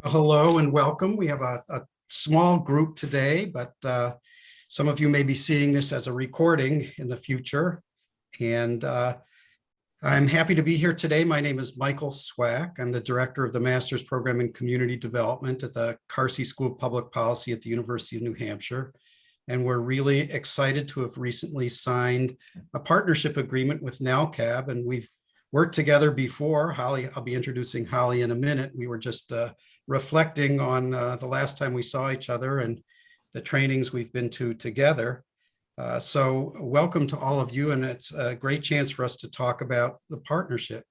Hello and welcome. We have a small group today, but some of you may be seeing this as a recording in the future. And I'm happy to be here today. My name is Michael Swack. I'm the director of the Master's Program in Community Development at the Carsey School of Public Policy at the University of New Hampshire. And we're really excited to have recently signed a partnership agreement with NALCAB, and we've worked together before. Holly, I'll be introducing Holly in a minute. We were just reflecting on the last time we saw each other and the trainings we've been to together. So welcome to all of you, and it's a great chance for us to talk about the partnership.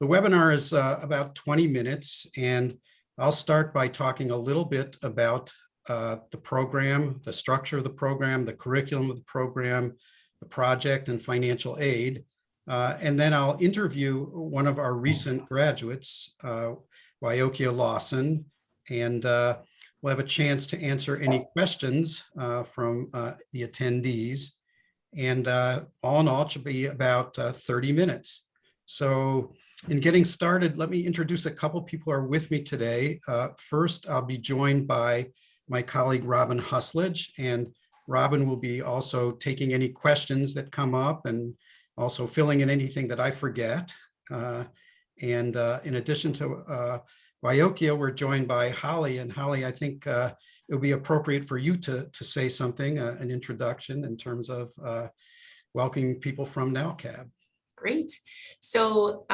The webinar is about 20 minutes, and I'll start by talking a little bit about the program, the structure of the program, the curriculum of the program, the project, and financial aid. And then I'll interview one of our recent graduates, Yyokkia Lawson, and we'll have a chance to answer any questions from the attendees. And all in all, it should be about 30 minutes. So in getting started, let me introduce a couple people who are with me today. First, I'll be joined by my colleague, Robin Husledge, and Robin will be also taking any questions that come up and also filling in anything that I forget. And in addition to Yyokkia, we're joined by Holly. And Holly, I think it would be appropriate for you to say something, an introduction in terms of welcoming people from NALCAB. Great. So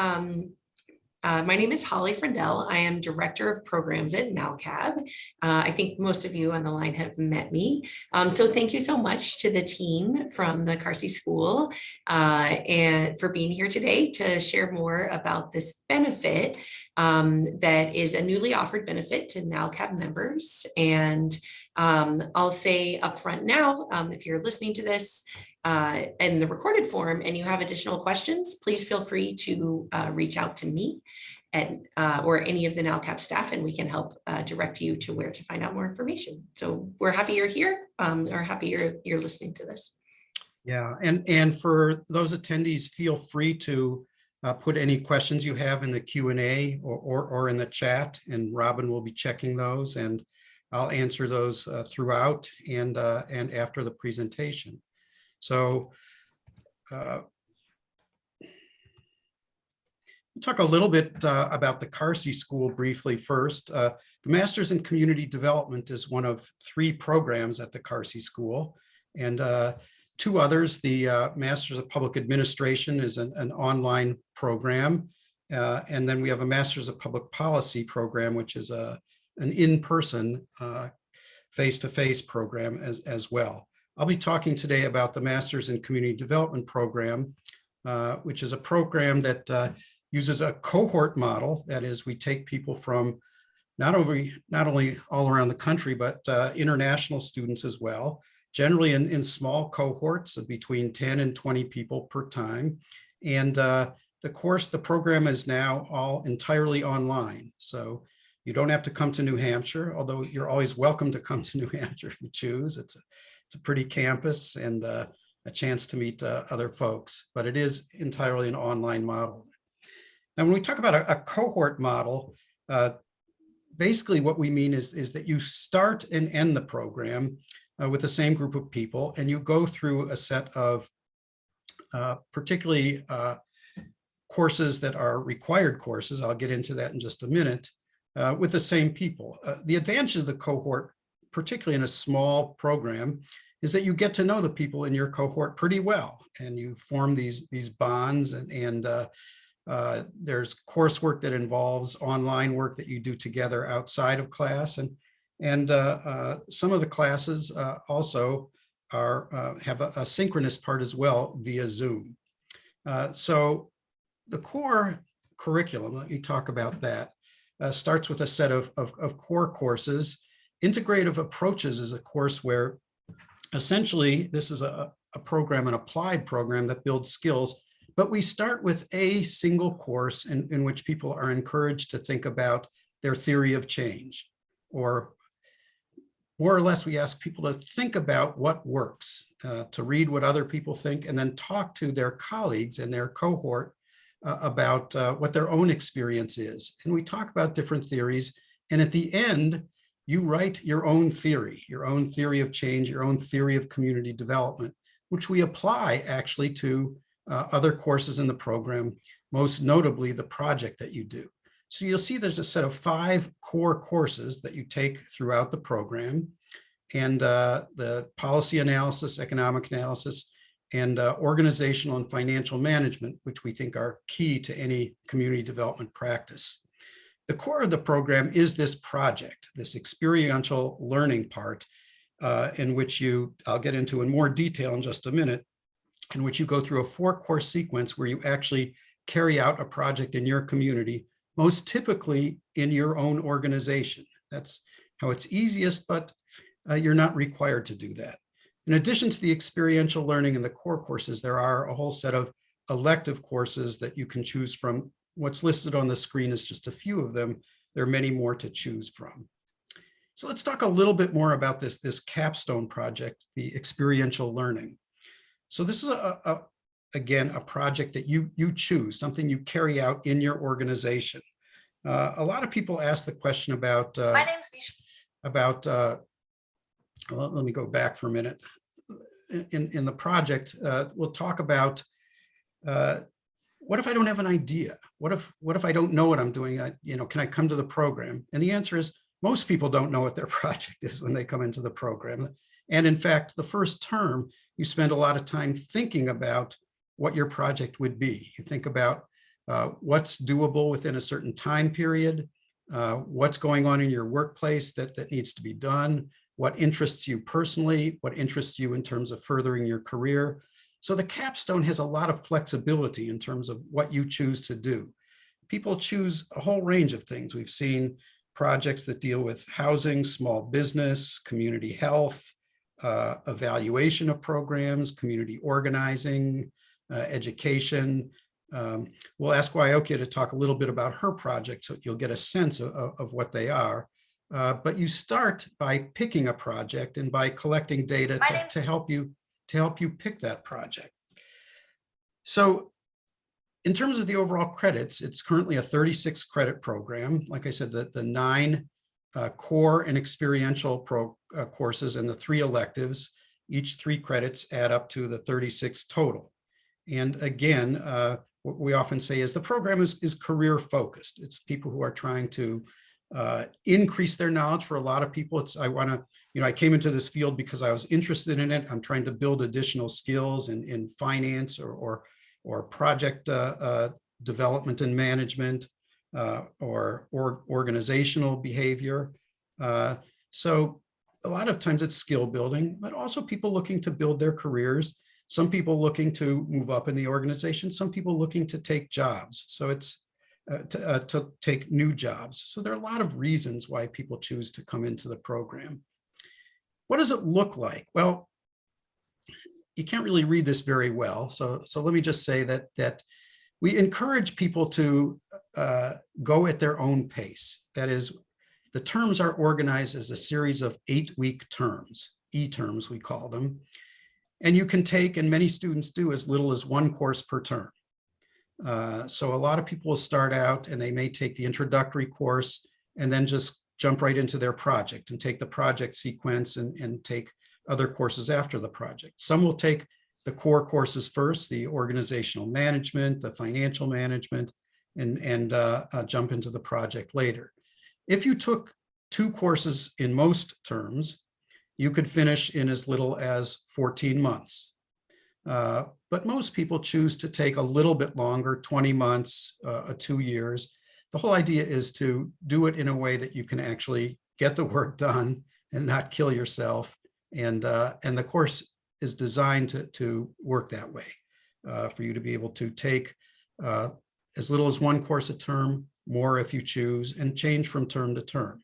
my name is Holly Frindell. I am Director of Programs at NALCAB. I think most of you on the line have met me. So thank you so much to the team from the Carsey School and for being here today to share more about this benefit that is a newly offered benefit to NALCAB members. And I'll say upfront now, if you're listening to this in the recorded form and you have additional questions, please feel free to reach out to me and or any of the NALCAB staff, and we can help direct you to where to find out more information. So we're happy you're here, or happy you're listening to this. Yeah, and for those attendees, feel free to put any questions you have in the Q&A or in the chat, and Robin will be checking those, and I'll answer those throughout and after the presentation. So we'll talk a little bit about the Carsey School briefly first. The Master's in Community Development is one of 3 programs at the Carsey School, and 2 others. The Master's of Public Administration is an online program, and then we have a Master's of Public Policy program, which is an in-person face-to-face program as well. I'll be talking today about the Master's in Community Development program, which is a program that uses a cohort model. That is, we take people from not only all around the country, but international students as well, generally in small cohorts of between 10 and 20 people per time. And the program is now all entirely online. So you don't have to come to New Hampshire, although you're always welcome to come to New Hampshire if you choose. It's a pretty campus and a chance to meet other folks, but it is entirely an online model. Now, when we talk about a cohort model, basically what we mean is that you start and end the program with the same group of people, and you go through a set of particularly courses that are required courses. I'll get into that in just a minute, with the same people. The advantage of the cohort, particularly in a small program, is that you get to know the people in your cohort pretty well, and you form these bonds, and there's coursework that involves online work that you do together outside of class, and some of the classes also have a synchronous part as well via Zoom. So the core curriculum, let me talk about that, starts with a set of core courses. Integrative Approaches is a course where essentially this is a program, an applied program that builds skills, but we start with a single course in which people are encouraged to think about their theory of change, or more or less we ask people to think about what works, to read what other people think, and then talk to their colleagues in their cohort about what their own experience is. And we talk about different theories And at the end, you write your own theory of change, your own theory of community development, which we apply actually to other courses in the program, most notably the project that you do. So you'll see there's a set of 5 core courses that you take throughout the program, and the policy analysis, economic analysis, and organizational and financial management, which we think are key to any community development practice. The core of the program is this project, this experiential learning part, in which I'll get into in more detail in just a minute, in which you go through a 4-course sequence where you actually carry out a project in your community, most typically in your own organization. That's how it's easiest, but you're not required to do that. In addition to the experiential learning and the core courses, there are a whole set of elective courses that you can choose from. What's listed on the screen is just a few of them. There are many more to choose from. So let's talk a little bit more about this capstone project, the experiential learning. So this is again, a project that you choose, something you carry out in your organization. A lot of people ask the question about, My name's Nisha. well, let me go back for a minute. In the project, we'll talk about, what if I don't have an idea? What if I don't know what I'm doing? Can I come to the program? And the answer is most people don't know what their project is when they come into the program. And in fact, the first term, you spend a lot of time thinking about what your project would be. You think about what's doable within a certain time period, what's going on in your workplace that needs to be done, what interests you personally, what interests you in terms of furthering your career. So the capstone has a lot of flexibility in terms of what you choose to do. People choose a whole range of things. We've seen projects that deal with housing, small business, community health, evaluation of programs, community organizing, education. We'll ask Yyokkia to talk a little bit about her project so you'll get a sense of what they are. But you start by picking a project and by collecting data to help you pick that project. So in terms of the overall credits, it's currently a 36 credit program. Like I said, the 9 core and experiential courses and the 3 electives, each 3 credits add up to the 36 total. And again, what we often say is the program is career focused. It's people who are trying to increase their knowledge. For a lot of people, I came into this field because I was interested in it. I'm trying to build additional skills in finance or project development and management, or organizational behavior. So a lot of times it's skill building, but also people looking to build their careers. Some people looking to move up in the organization, some people looking to take jobs. So it's to take new jobs. So there are a lot of reasons why people choose to come into the program. What does it look like? Well, you can't really read this very well. So let me just say that we encourage people to go at their own pace. That is, the terms are organized as a series of 8-week terms, E-terms we call them. And you can take, and many students do, as little as 1 course per term. So a lot of people will start out and they may take the introductory course and then just jump right into their project and take the project sequence and take other courses after the project. Some will take the core courses first, the organizational management, the financial management, and jump into the project later. If you took 2 courses in most terms, you could finish in as little as 14 months. But most people choose to take a little bit longer, 20 months, 2 years. The whole idea is to do it in a way that you can actually get the work done and not kill yourself. And the course is designed to work that way, for you to be able to take as little as 1 course a term, more if you choose, and change from term to term.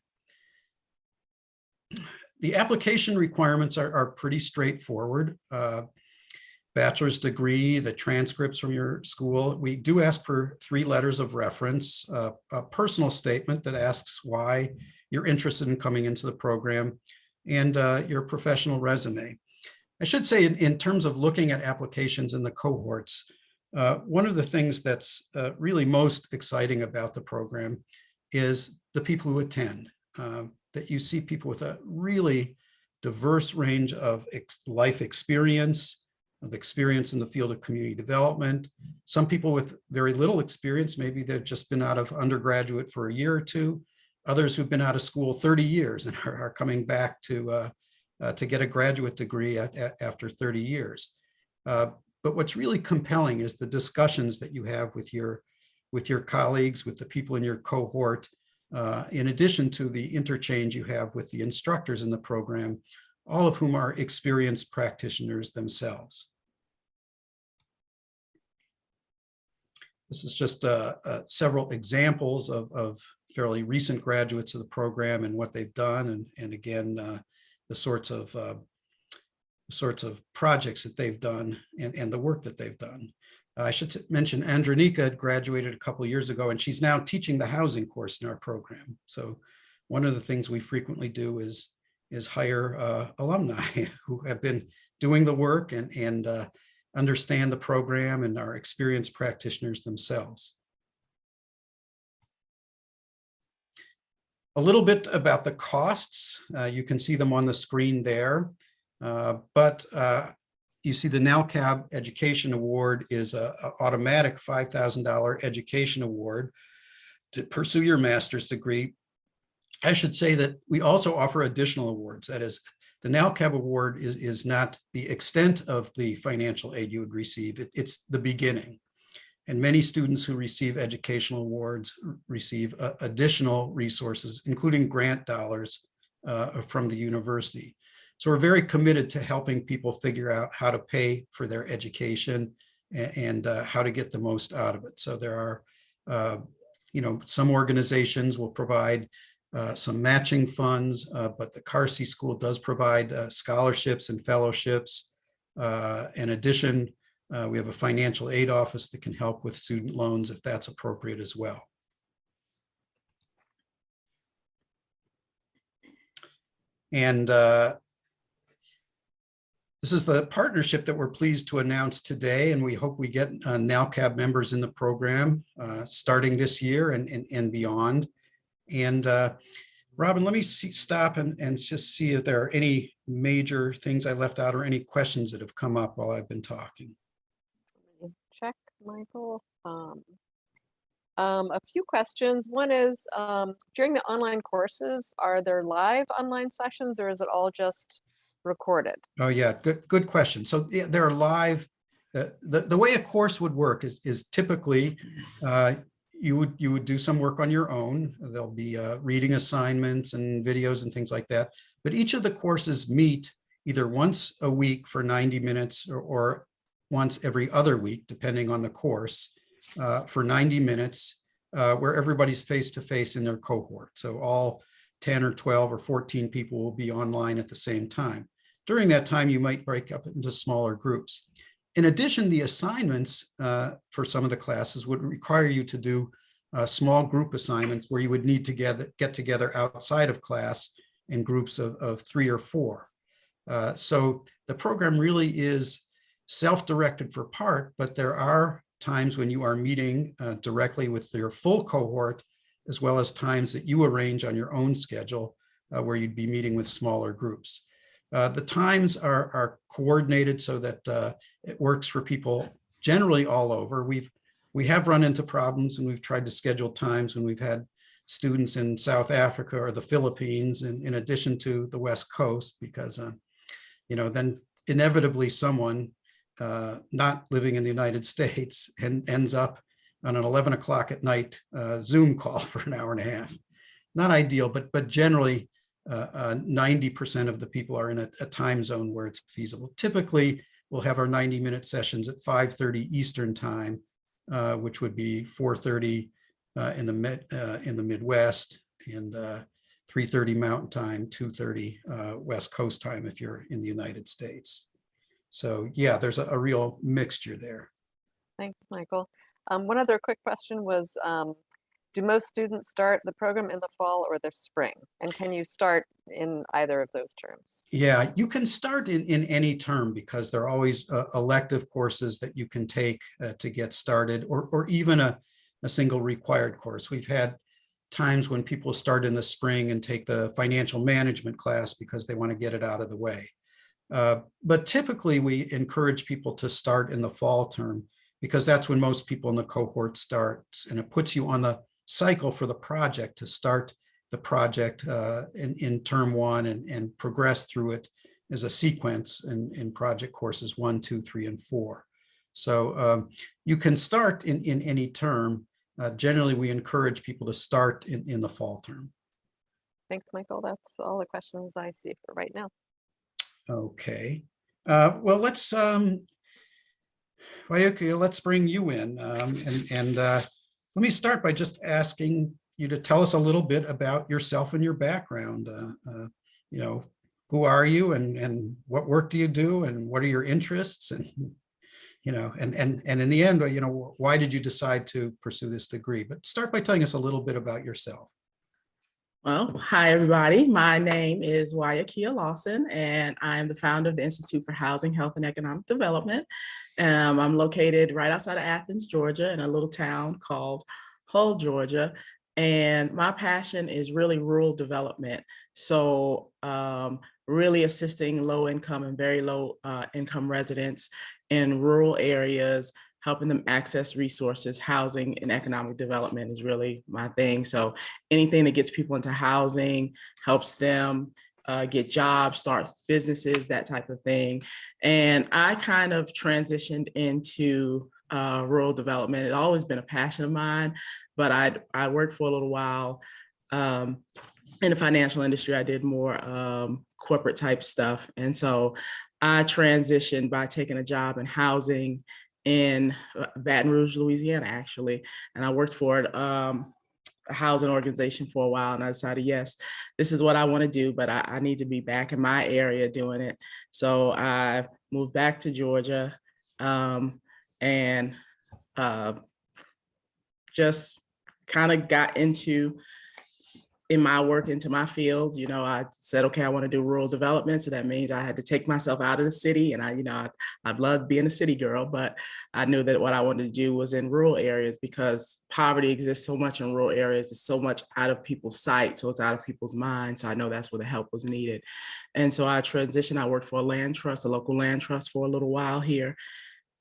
The application requirements are pretty straightforward. Bachelor's degree, the transcripts from your school. We do ask for 3 letters of reference, a personal statement that asks why you're interested in coming into the program, and your professional resume. I should say, in terms of looking at applications in the cohorts, one of the things that's really most exciting about the program is the people who attend, that you see people with a really diverse range of life experience, in the field of community development. Some people with very little experience, maybe they've just been out of undergraduate for a year or two. Others who've been out of school 30 years and are coming back to get a graduate degree after 30 years. But what's really compelling is the discussions that you have with your colleagues, with the people in your cohort, in addition to the interchange you have with the instructors in the program, all of whom are experienced practitioners themselves. This is just several examples of fairly recent graduates of the program and what they've done, and again, the sorts of projects that they've done and the work that they've done. I should mention Andronika had graduated a couple of years ago, and she's now teaching the housing course in our program. So one of the things we frequently do is hire alumni who have been doing the work and understand the program and are experienced practitioners themselves. A little bit about the costs. You can see them on the screen there, but you see the NALCAB Education Award is an automatic $5,000 education award to pursue your master's degree. I should say that we also offer additional awards. That is, the NALCAB award is not the extent of the financial aid you would receive. It's the beginning. And many students who receive educational awards receive additional resources, including grant dollars from the university. So we're very committed to helping people figure out how to pay for their education and how to get the most out of it. So there are, some organizations will provide some matching funds, but the Carsey School does provide scholarships and fellowships. In addition, we have a financial aid office that can help with student loans if that's appropriate as well. And this is the partnership that we're pleased to announce today, and we hope we get NALCAB members in the program starting this year and beyond. And Robin, let me stop and just see if there are any major things I left out or any questions that have come up while I've been talking. Check, Michael. A few questions. One is, during the online courses, are there live online sessions or is it all just recorded? Oh yeah, good question. So yeah, they're live. The way a course would work is typically you would do some work on your own. There'll be reading assignments and videos and things like that. But each of the courses meet either once a week for 90 minutes or once every other week, depending on the course, for 90 minutes, where everybody's face-to-face in their cohort. So all 10 or 12 or 14 people will be online at the same time. During that time, you might break up into smaller groups. In addition, the assignments for some of the classes would require you to do small group assignments where you would need to get together outside of class in groups of 3 or 4. So the program really is self-directed for part, but there are times when you are meeting directly with your full cohort, as well as times that you arrange on your own schedule where you'd be meeting with smaller groups. The times are coordinated so that it works for people generally all over. We have run into problems and we've tried to schedule times when we've had students in South Africa or the Philippines in addition to the West Coast, because then inevitably someone not living in the United States and ends up on an 11 o'clock at night Zoom call for an hour and a half. Not ideal, but generally 90% of the people are in a time zone where it's feasible. Typically, we'll have our 90-minute sessions at 5:30 Eastern time, which would be 4:30 in the Midwest, and 3:30 Mountain Time, 2:30 West Coast time if you're in the United States. So yeah, there's a real mixture there. Thanks, Michael. One other quick question was, do most students start the program in the fall or the spring? And can you start in either of those terms? Yeah, you can start in any term because there are always elective courses that you can take to get started, or even a single required course. We've had times when people start in the spring and take the financial management class because they want to get it out of the way. But typically we encourage people to start in the fall term because that's when most people in the cohort starts, and it puts you on the cycle for the project to start the project in term one and progress through it as a sequence in project courses 1, 2, 3, and 4. So you can start in any term. Generally, we encourage people to start in the fall term. Thanks, Michael. That's all the questions I see for right now. Okay. Well, Yyokkia, let's bring you in. Let me start by just asking you to tell us a little bit about yourself and your background. Who are you and what work do you do and what are your interests? And and in the end, why did you decide to pursue this degree? But start by telling us a little bit about yourself. Well, hi, everybody. My name is Yyokkia Lawson, and I'm the founder of the Institute for Housing, Health, and Economic Development. I'm located right outside of Athens, Georgia, in a little town called Hull, Georgia. And my passion is really rural development. So really assisting low income and very low income residents in rural areas, helping them access resources. Housing and economic development is really my thing. So anything that gets people into housing, helps them get jobs, starts businesses, that type of thing. And I kind of transitioned into rural development. It always been a passion of mine, but I worked for a little while in the financial industry. I did more corporate type stuff. And so I transitioned by taking a job in housing in Baton Rouge, Louisiana, actually. And I worked for a housing organization for a while, and I decided, yes, this is what I want to do, but I need to be back in my area doing it. So I moved back to Georgia and just kind of got into my work into my fields. I said, okay, I want to do rural development. So that means I had to take myself out of the city. And I've loved being a city girl, but I knew that what I wanted to do was in rural areas because poverty exists so much in rural areas. It's so much out of people's sight. So it's out of people's minds. So I know that's where the help was needed. And so I transitioned. I worked for a land trust, a local land trust for a little while here.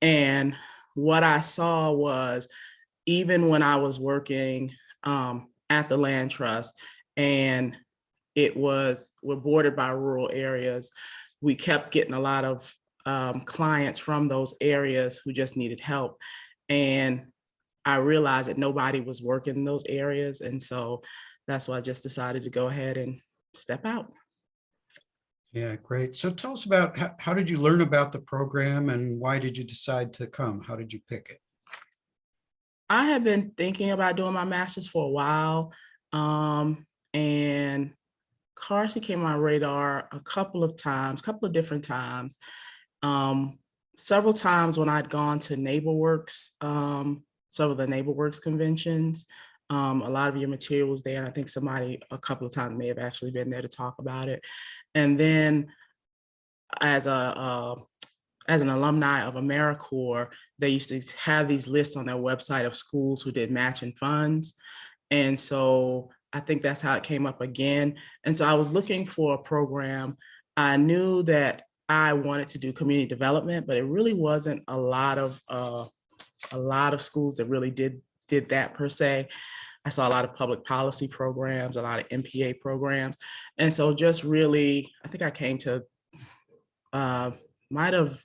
And what I saw was, even when I was working at the land trust, and we're bordered by rural areas, we kept getting a lot of clients from those areas who just needed help. And I realized that nobody was working in those areas. And so that's why I just decided to go ahead and step out. Yeah, great. So tell us about how did you learn about the program and why did you decide to come? How did you pick it? I had been thinking about doing my master's for a while. And Carsey came on my radar a couple of different times. Several times when I'd gone to NeighborWorks, some of the NeighborWorks conventions, a lot of your material was there. I think somebody a couple of times may have actually been there to talk about it. And then as an alumni of AmeriCorps, they used to have these lists on their website of schools who did matching funds. And so I think that's how it came up again. And so I was looking for a program. I knew that I wanted to do community development, but it really wasn't a lot of schools that really did that per se. I saw a lot of public policy programs, a lot of MPA programs. And so just really, I think I came to, might have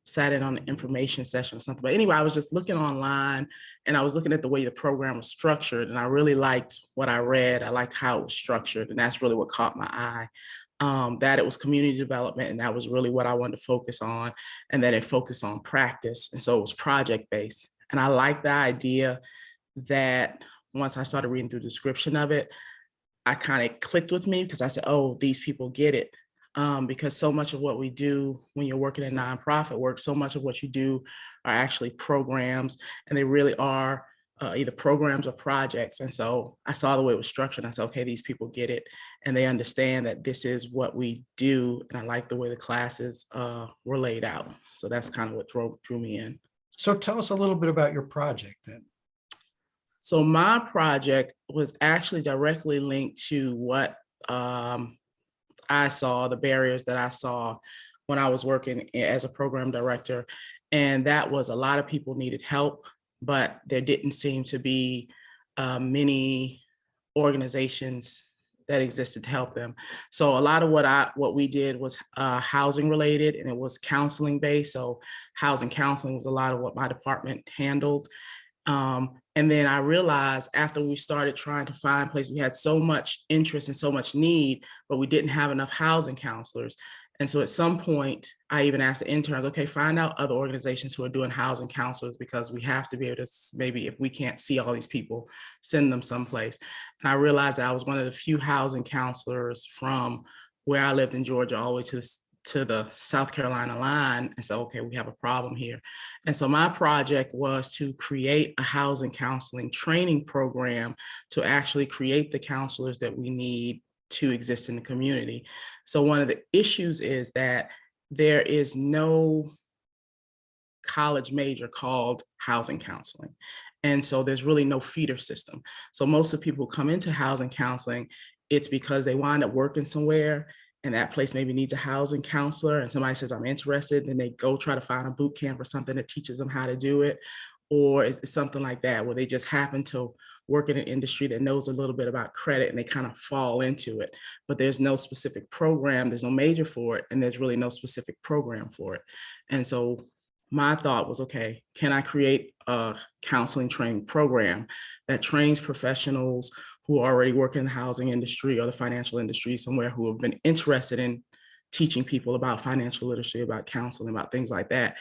sat in on the information session or something. But anyway, I was just looking online and I was looking at the way the program was structured, and I really liked what I read. I liked how it was structured, and that's really what caught my eye. That it was community development, and that was really what I wanted to focus on, and that it focused on practice. And so it was project-based. And I liked the idea that once I started reading through the description of it, I kind of clicked with me because I said, oh, these people get it. Because so much of what we do when you're working in nonprofit work, so much of what you do are actually programs, and they really are either programs or projects. And so I saw the way it was structured, and I said, okay, these people get it, and they understand that this is what we do. And I like the way the classes were laid out. So that's kind of what drew me in. So tell us a little bit about your project then. So my project was actually directly linked to what I saw, the barriers that I saw when I was working as a program director. And that was a lot of people needed help, but there didn't seem to be many organizations that existed to help them. So a lot of what we did was housing related, and it was counseling based. So housing counseling was a lot of what my department handled. And then I realized after we started trying to find places, we had so much interest and so much need, but we didn't have enough housing counselors. And so at some point, I even asked the interns, okay, find out other organizations who are doing housing counselors, because we have to be able to, maybe if we can't see all these people, send them someplace. And I realized that I was one of the few housing counselors from where I lived in Georgia all the way to the South Carolina line, and so, okay, we have a problem here. And so my project was to create a housing counseling training program to actually create the counselors that we need to exist in the community. So one of the issues is that there is no college major called housing counseling. And so there's really no feeder system. So most of the people who come into housing counseling, it's because they wind up working somewhere and that place maybe needs a housing counselor, and somebody says, I'm interested, and they go try to find a boot camp or something that teaches them how to do it. Or it's something like that, where they just happen to work in an industry that knows a little bit about credit and they kind of fall into it, but there's no specific program, there's no major for it, and there's really no specific program for it. And so my thought was, okay, can I create a counseling training program that trains professionals who are already working in the housing industry or the financial industry somewhere, who have been interested in teaching people about financial literacy, about counseling, about things like that.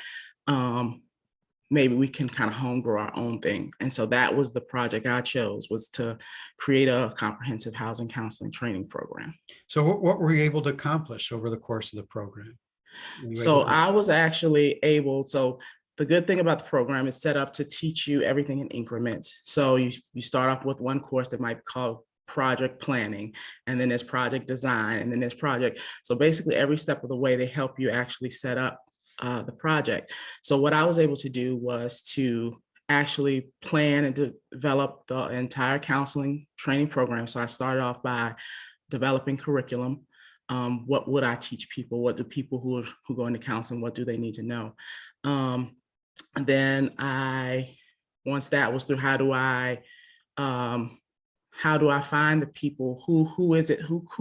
Maybe we can kind of home grow our own thing. And so that was the project I chose, was to create a comprehensive housing counseling training program. So what were you able to accomplish over the course of the program? So I was actually able, so the good thing about the program is set up to teach you everything in increments. So you start off with one course that might be called project planning, and then there's project design, and then there's project. So basically every step of the way, they help you actually set up the project. So what I was able to do was to actually plan and develop the entire counseling training program. So I started off by developing curriculum. What would I teach people? What do people who go into counseling, what do they need to know? And then once that was through, how do I find the people who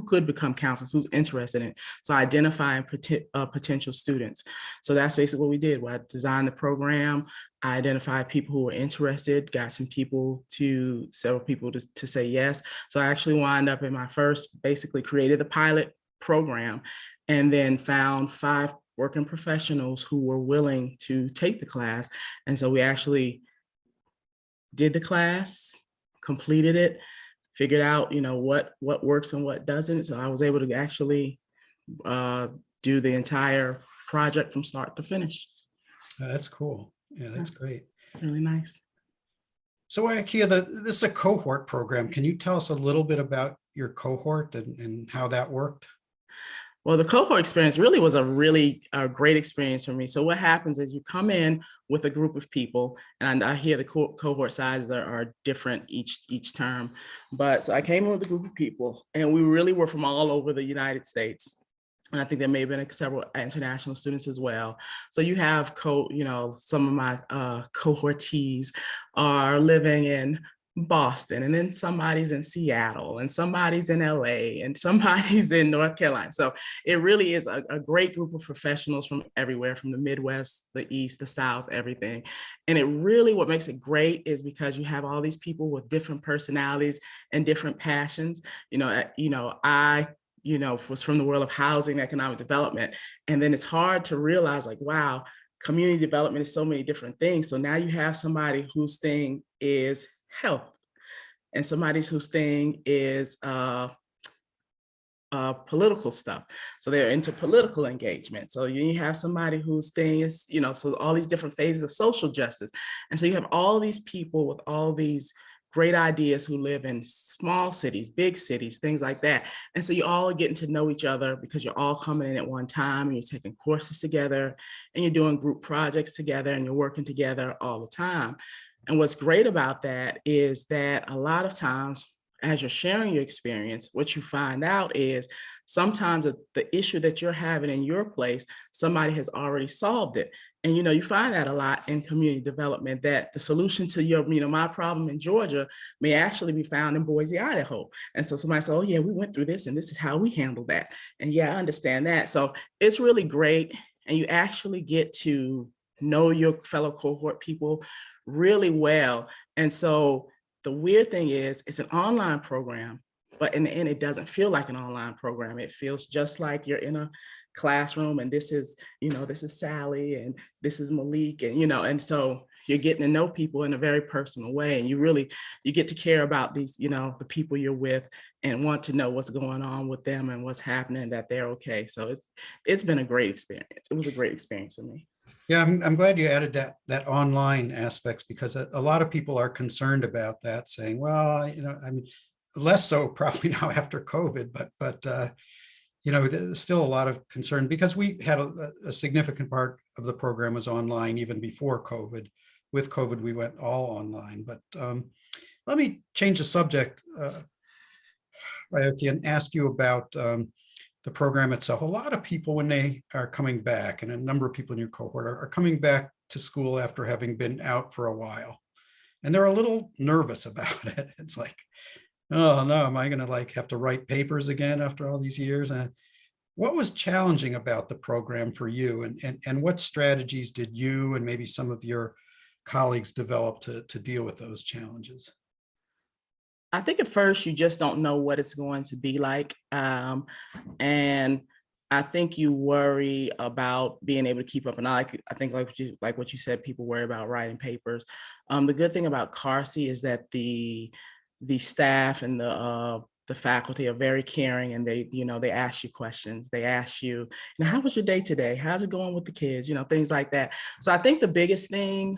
could become counselors, who's interested in it? So identifying potential students. So that's basically what we did. I designed the program, I identified people who were interested, got several people to say yes. So I actually wound up in my first, basically created a pilot program, and then found 5 working professionals who were willing to take the class. And so we actually did the class, completed it, figured out, what works and what doesn't. So I was able to actually do the entire project from start to finish. That's cool. Yeah, that's great. It's really nice. So Yyokkia, this is a cohort program. Can you tell us a little bit about your cohort and how that worked? Well, the cohort experience really was a great experience for me. So what happens is you come in with a group of people, and I hear the cohort sizes are different each term. But so I came in with a group of people, and we really were from all over the United States. And I think there may have been several international students as well. So you have some of my cohortees are living in Boston, and then somebody's in Seattle, and somebody's in LA, and somebody's in North Carolina. So it really is a great group of professionals from everywhere, from the Midwest, the East, the South, everything. And it really, what makes it great is because you have all these people with different personalities and different passions. I was from the world of housing, economic development. And then it's hard to realize, like, wow, community development is so many different things. So now you have somebody whose thing is health, and somebody's whose thing is political stuff. So they're into political engagement. So you have somebody whose thing is, so all these different phases of social justice. And so you have all these people with all these great ideas who live in small cities, big cities, things like that. And so you're all getting to know each other because you're all coming in at one time, and you're taking courses together, and you're doing group projects together, and you're working together all the time. And what's great about that is that a lot of times, as you're sharing your experience, what you find out is sometimes the issue that you're having in your place, somebody has already solved it. And, you find that a lot in community development, that the solution to your, my problem in Georgia may actually be found in Boise, Idaho. And so somebody said, oh yeah, we went through this and this is how we handle that. And yeah, I understand that. So it's really great. And you actually get to know your fellow cohort people really well. And so the weird thing is it's an online program, but in the end, it doesn't feel like an online program. It feels just like you're in a classroom and this is Sally and this is Malik and so you're getting to know people in a very personal way. And you get to care about these, the people you're with and want to know what's going on with them and what's happening, that they're okay. So it's been a great experience. It was a great experience for me. Yeah, I'm glad you added that online aspects, because a lot of people are concerned about that, saying, well, I mean, less so probably now after COVID, but there's still a lot of concern, because we had a significant part of the program was online even before COVID. With COVID, we went all online. But let me change the subject, Yyokkia, and ask you about the program itself. A lot of people, when they are coming back, and a number of people in your cohort are coming back to school after having been out for a while, and they're a little nervous about it. It's like, oh no, am I going to have to write papers again after all these years? And what was challenging about the program for you, and what strategies did you and maybe some of your colleagues develop to deal with those challenges? I think at first you just don't know what it's going to be like. And I think you worry about being able to keep up. And I think like what you said, people worry about writing papers. The good thing about Carsey is that the staff and the faculty are very caring, and they ask you questions. They ask you, how was your day today? How's it going with the kids? Things like that. So I think the biggest thing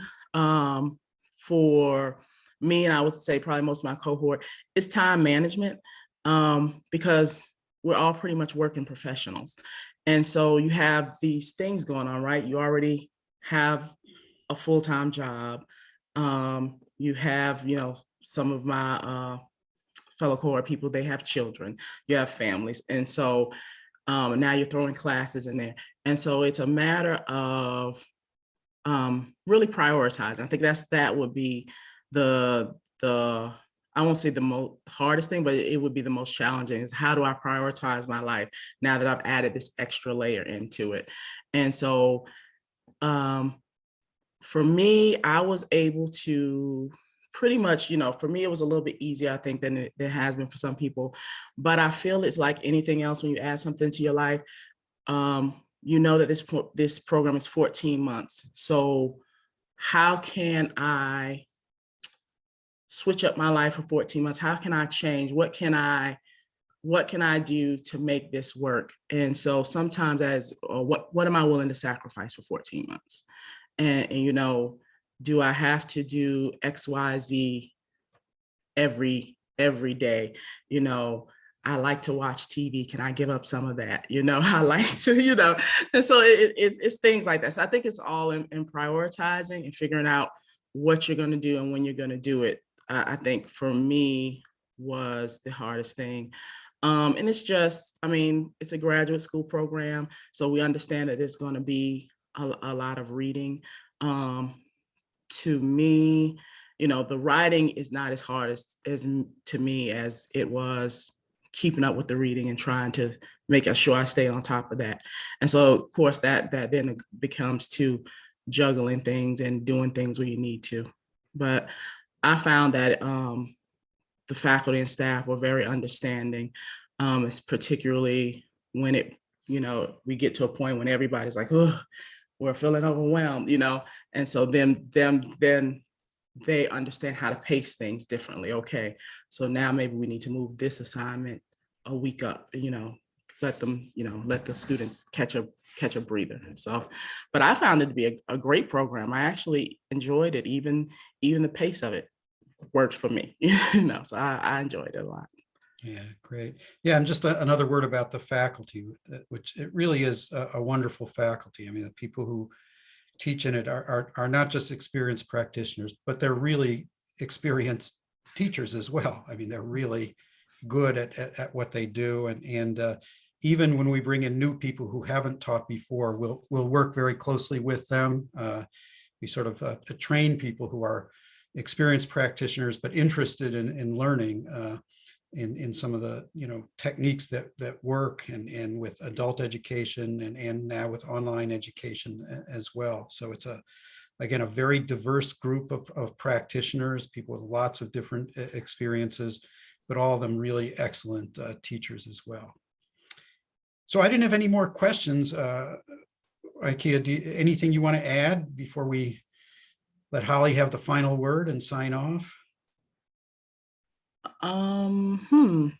for me, and I would say probably most of my cohort, is time management, because we're all pretty much working professionals. And so you have these things going on, right? You already have a full-time job. You have, some of my fellow cohort people, they have children, you have families. And so now you're throwing classes in there. And so it's a matter of really prioritizing. I think that would be the I won't say the most hardest thing, but it would be the most challenging, is how do I prioritize my life now that I've added this extra layer into it. And so for me, I was able to pretty much, for me, it was a little bit easier, I think, than it has been for some people. But I feel it's like anything else. When you add something to your life, that this program is 14 months. So how can I switch up my life for 14 months? How can I change? What can I do to make this work? And so sometimes what am I willing to sacrifice for 14 months? And do I have to do X, Y, Z every day? I like to watch TV. Can I give up some of that? I like to, and so it's things like that. So I think it's all in prioritizing and figuring out what you're going to do and when you're going to do it. I think for me was the hardest thing. And it's just, it's a graduate school program. So we understand that there's going to be a lot of reading. To me, the writing is not as hard as to me as it was keeping up with the reading and trying to make sure I stayed on top of that. And so, of course, that then becomes to juggling things and doing things where you need to. But I found that the faculty and staff were very understanding. It's particularly when we get to a point when everybody's like, oh, we're feeling overwhelmed, and so then they understand how to pace things differently. Okay, so now maybe we need to move this assignment a week up, let the students catch a breather. So, but I found it to be a great program. I actually enjoyed it. Even the pace of it worked for me, so I enjoyed it a lot. Yeah, great. Yeah, and just another word about the faculty, which it really is a wonderful faculty. The people who teach in it are not just experienced practitioners, but they're really experienced teachers as well. I mean, they're really good at what they do. And even when we bring in new people who haven't taught before, we'll work very closely with them. We sort of train people who are experienced practitioners, but interested in learning in some of the techniques that work and with adult education and now with online education as well. So it's again, a very diverse group of practitioners, people with lots of different experiences, but all of them really excellent teachers as well. So I didn't have any more questions. Yyokkia, anything you want to add before we let Holly have the final word and sign off? I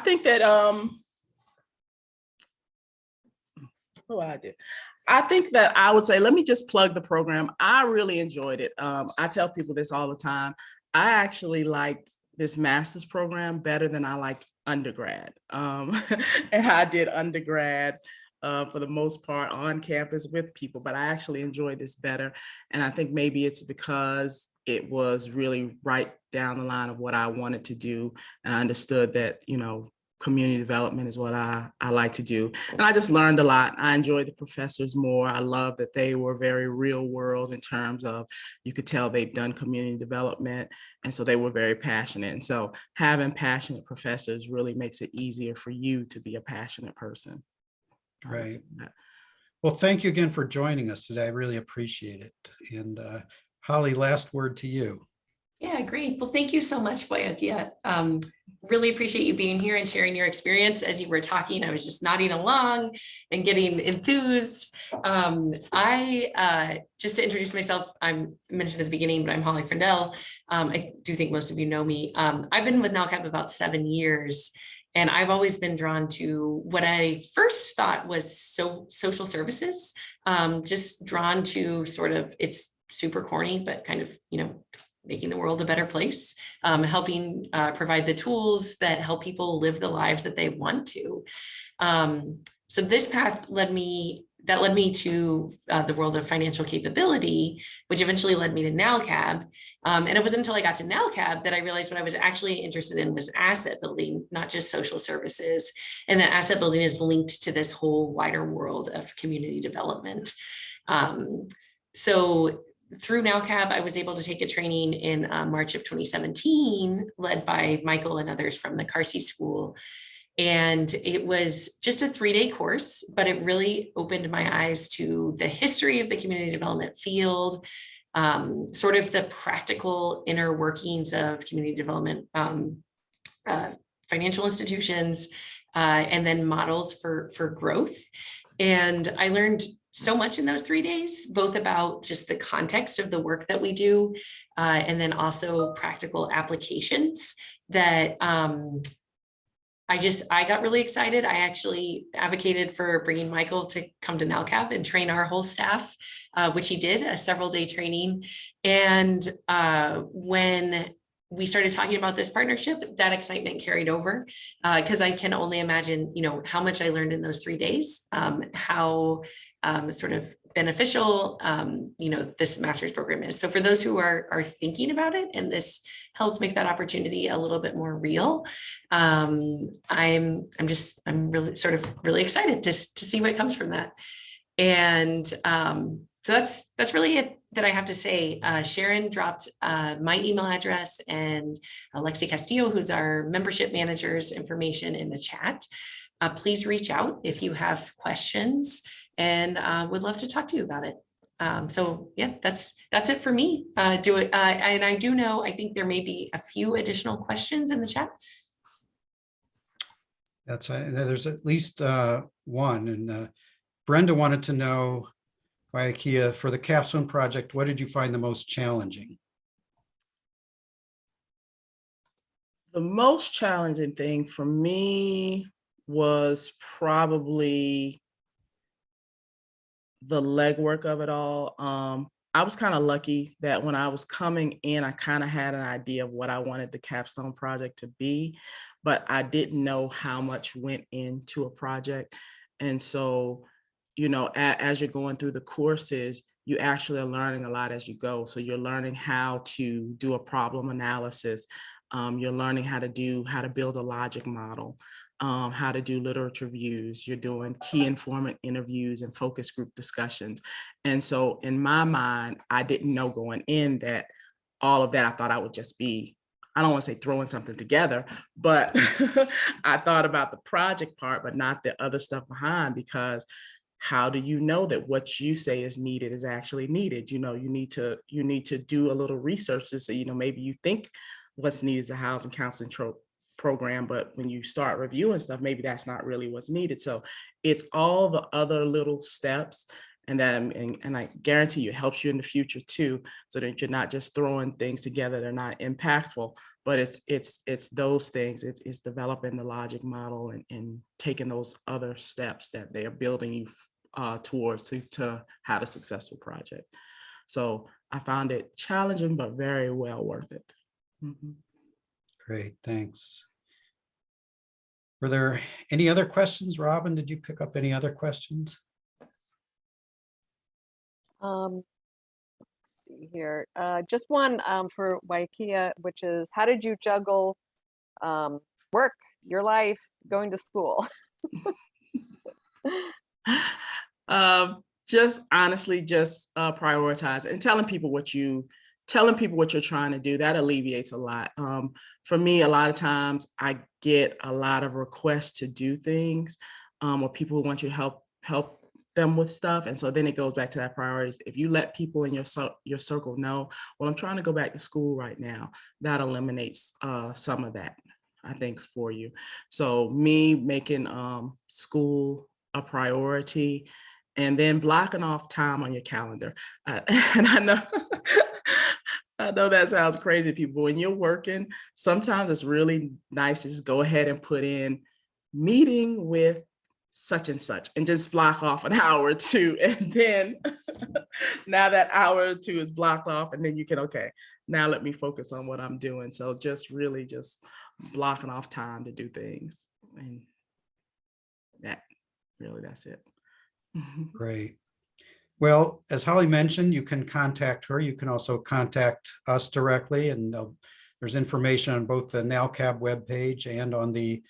think that I think that I would say, let me just plug the program. I really enjoyed it. I tell people this all the time. I actually liked this master's program better than I liked undergrad. And I did undergrad for the most part on campus with people, but I actually enjoyed this better. And I think maybe it's because it was really right down the line of what I wanted to do. And I understood that, community development is what I like to do. And I just learned a lot. I enjoyed the professors more. I love that they were very real world in terms of, you could tell they've done community development. And so they were very passionate. And so having passionate professors really makes it easier for you to be a passionate person. Right. Well, thank you again for joining us today. I really appreciate it. And Holly, last word to you. Yeah, great. Well, thank you so much, Yyokkia. Really appreciate you being here and sharing your experience. As you were talking, I was just nodding along and getting enthused. Just to introduce myself, I'm mentioned at the beginning, but I'm Holly Frindell. I do think most of you know me. I've been with NALCAB about 7 years. And I've always been drawn to what I first thought was social services, just drawn to sort of, it's super corny, but kind of, making the world a better place, helping provide the tools that help people live the lives that they want to. So this path led me to the world of financial capability, which eventually led me to NALCAB. And it wasn't until I got to NALCAB that I realized what I was actually interested in was asset building, not just social services. And that asset building is linked to this whole wider world of community development. So through NALCAB, I was able to take a training in March of 2017, led by Michael and others from the Carsey School. And it was just a 3-day course, but it really opened my eyes to the history of the community development field, sort of the practical inner workings of community development, financial institutions, and then models for growth. And I learned so much in those 3 days, both about just the context of the work that we do, and then also practical applications that I got really excited. I actually advocated for bringing Michael to come to NALCAB and train our whole staff, which he did, a several-day training. And when we started talking about this partnership, that excitement carried over, because I can only imagine, how much I learned in those 3 days, how sort of beneficial, this master's program is. So for those who are thinking about it, and this helps make that opportunity a little bit more real, I'm really excited to see what comes from that. And so that's really it that I have to say. Sharon dropped my email address and Alexi Castillo, who's our membership manager's information in the chat. Please reach out if you have questions, and would love to talk to you about it. So yeah, that's it for me. And I think there may be a few additional questions in the chat. There's at least one, and Brenda wanted to know, Yyokkia, for the capstone project, what did you find the most challenging? The most challenging thing for me was probably the legwork of it all. I was kind of lucky that when I was coming in, I kind of had an idea of what I wanted the capstone project to be, but I didn't know how much went into a project. And so, as you're going through the courses, you actually are learning a lot as you go. So you're learning how to do a problem analysis. You're learning how to build a logic model, how to do literature reviews. You're doing key informant interviews and focus group discussions. And so in my mind, I didn't know going in that all of that, I thought I would just be, I don't want to say throwing something together, but I thought about the project part, but not the other stuff behind, because how do you know that what you say is needed is actually needed? You need to do a little research to say, maybe you think what's needed is a housing counseling program, but when you start reviewing stuff, maybe that's not really what's needed. So it's all the other little steps. And then, and I guarantee you, it helps you in the future too, so that you're not just throwing things together that are not impactful, but it's those things. It's developing the logic model and taking those other steps that they are building you towards to have a successful project. So I found it challenging, but very well worth it. Mm-hmm. Great, thanks. Were there any other questions? Robin, did you pick up any other questions? Let's see here. Just one for Yyokkia, which is, how did you juggle work, your life, going to school? Just honestly, prioritize and telling people what you're trying to do. That alleviates a lot. For me, a lot of times I get a lot of requests to do things, or people who want you to help them with stuff. And so then it goes back to that priorities. If you let people in your circle know, well, I'm trying to go back to school right now, that eliminates some of that, I think, for you. So me making school a priority, and then blocking off time on your calendar. And I know, I know that sounds crazy, people. When you're working, sometimes it's really nice to just go ahead and put in meeting with such and such and just block off an hour or two. And then now that hour or two is blocked off, and then you can, okay, now let me focus on what I'm doing. So just really just blocking off time to do things. And that's it. Great. Well, as Holly mentioned, you can contact her. You can also contact us directly, and there's information on both the NALCAB webpage and on the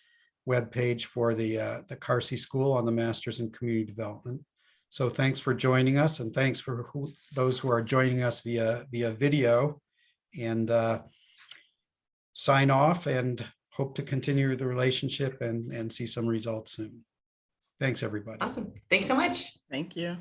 webpage for the Carsey School on the Masters in Community Development. So thanks for joining us, and thanks for those who are joining us via video, and sign off and hope to continue the relationship and see some results soon. Thanks, everybody. Awesome. Thanks so much. Thank you.